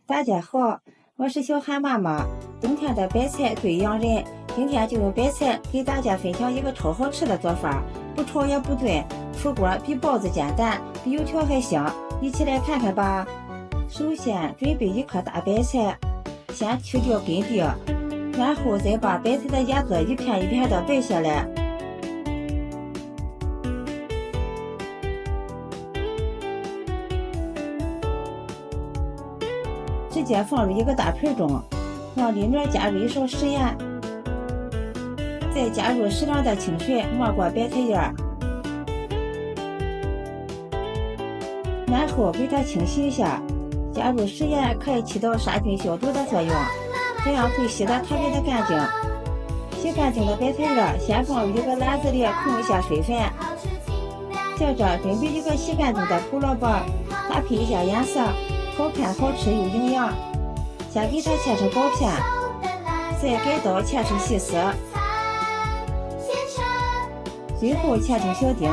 大家好，我是小韩妈妈，冬天的白菜最养人。今天就用白菜给大家分享一个超好吃的做法，不炒也不炖，出锅比包子简单，比油条还香，一起来看看吧。首先准备一颗大白菜，先去掉根蒂，然后再把白菜的叶子一片一片的掰下来。直接放入一个大盆中，往里面加入1勺食盐，再加入适量的清水没过白菜叶，然后给它清洗一下。加入食盐可以起到杀菌消毒的作用，这样会洗得特别的干净。洗干净的白菜叶先放入一个篮子里控一下水分，接着准备一个洗干净的胡萝卜，搭配一下颜色，好看好吃又营养。先给它切成薄片，再改刀切成细丝，最后切成小丁。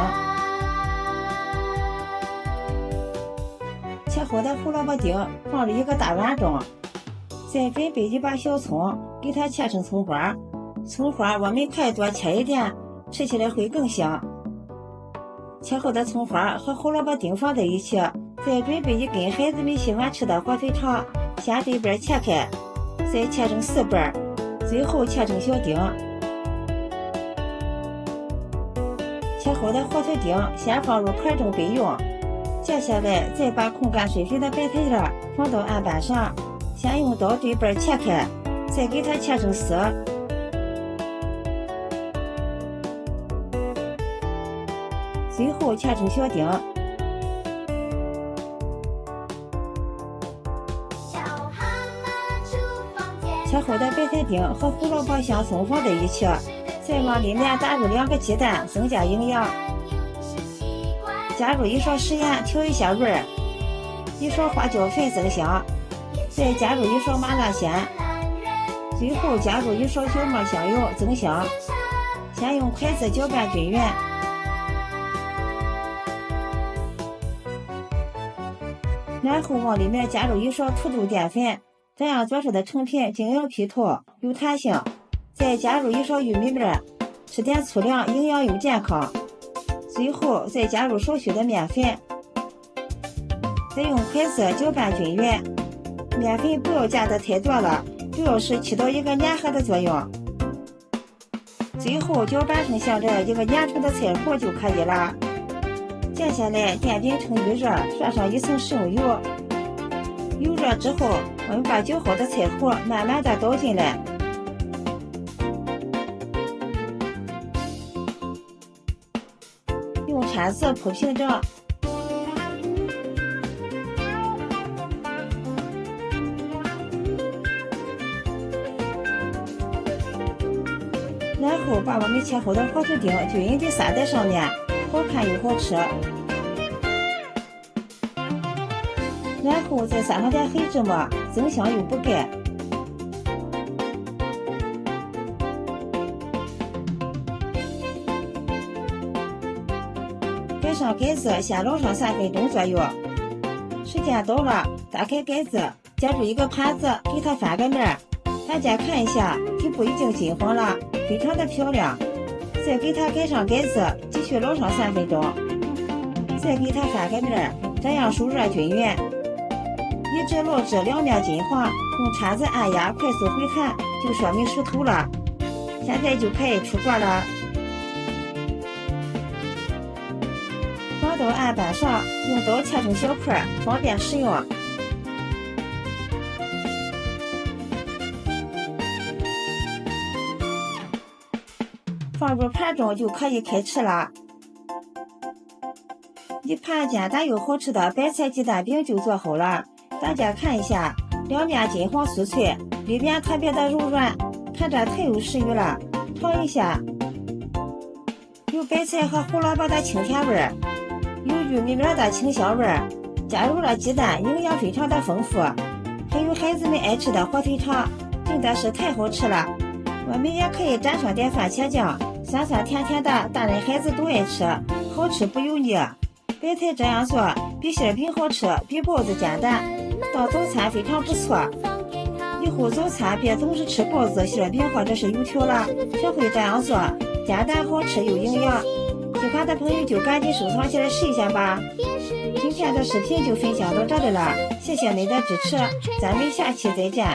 切好的胡萝卜丁放入一个大碗中，再准备一把小葱，给它切成葱花。葱花我们可以多切一点，吃起来会更香。切好的葱花和胡萝卜丁放在一起，再准备一根孩子们喜欢吃的火腿肠，先对半切开，再切成4瓣，最后切成小丁。切好的火腿丁先放入盘中备用，接下来再把控干水水的白菜叶放到案板上，先用刀对半切开，再给它切成丝，最后切成小丁。切好的白菜丁和胡萝卜香葱放在一起，再往里面打入2个鸡蛋，增加营养。加入1勺食盐调一下味儿，1勺花椒粉增香，再加入1勺麻辣鲜，最后加入1勺小磨香油增香。先用筷子搅拌均匀，然后往里面加入1勺土豆淀粉，这样做出的成品晶莹剔透有弹性。再加入1勺玉米面，吃点粗粮，营养又健康。最后再加入少许的面粉，再用筷子搅拌均匀。面粉不要加的太多了，主要是起到一个粘合的作用。最后搅拌成像这一个粘稠的菜糊就可以了。接下来电饼趁预热，刷上1层食用油。油热之后，我们把搅好的菜糊慢慢的倒进来，用铲子铺平整，然后把我们切好的火腿丁均匀地撒在上面，好看又好吃。然后再撒上点黑芝麻，增香又补钙。盖上盖子，先烙上3分钟左右。时间到了，打开盖子，接住一个盘子，给它翻个面。大家看一下，底部已经金黄了，非常的漂亮。再给它盖上盖子，继续烙上3分钟。再给它翻个面，这样受热均匀，一直烙至2面金黄，用铲子按压，快速回弹，就说明熟透了。现在就可以出锅了。放到案板上，用刀切成小块，方便食用。放入盘中就可以开吃了。一盘简单又好吃的白菜鸡蛋饼就做好了。大家看一下，2面金黄酥脆，里边特别的柔软，看着太有食欲了。尝一下，有白菜和胡萝卜的清甜味儿，有玉米面的清香味儿，加入了鸡蛋，营养非常的丰富，还有孩子们爱吃的火腿肠，真的是太好吃了。我们也可以蘸上点番茄酱，酸酸甜甜的，大人孩子都爱吃，好吃不油腻。白菜这样做比馅饼好吃，比包子简单。当早餐非常不错。以后早餐别总是吃包子、馅饼或者是油条了，学会这样做，简单好吃又营养。喜欢的朋友就赶紧收藏起来试一下吧。今天的视频就分享到这里了，谢谢你的支持，咱们下期再见。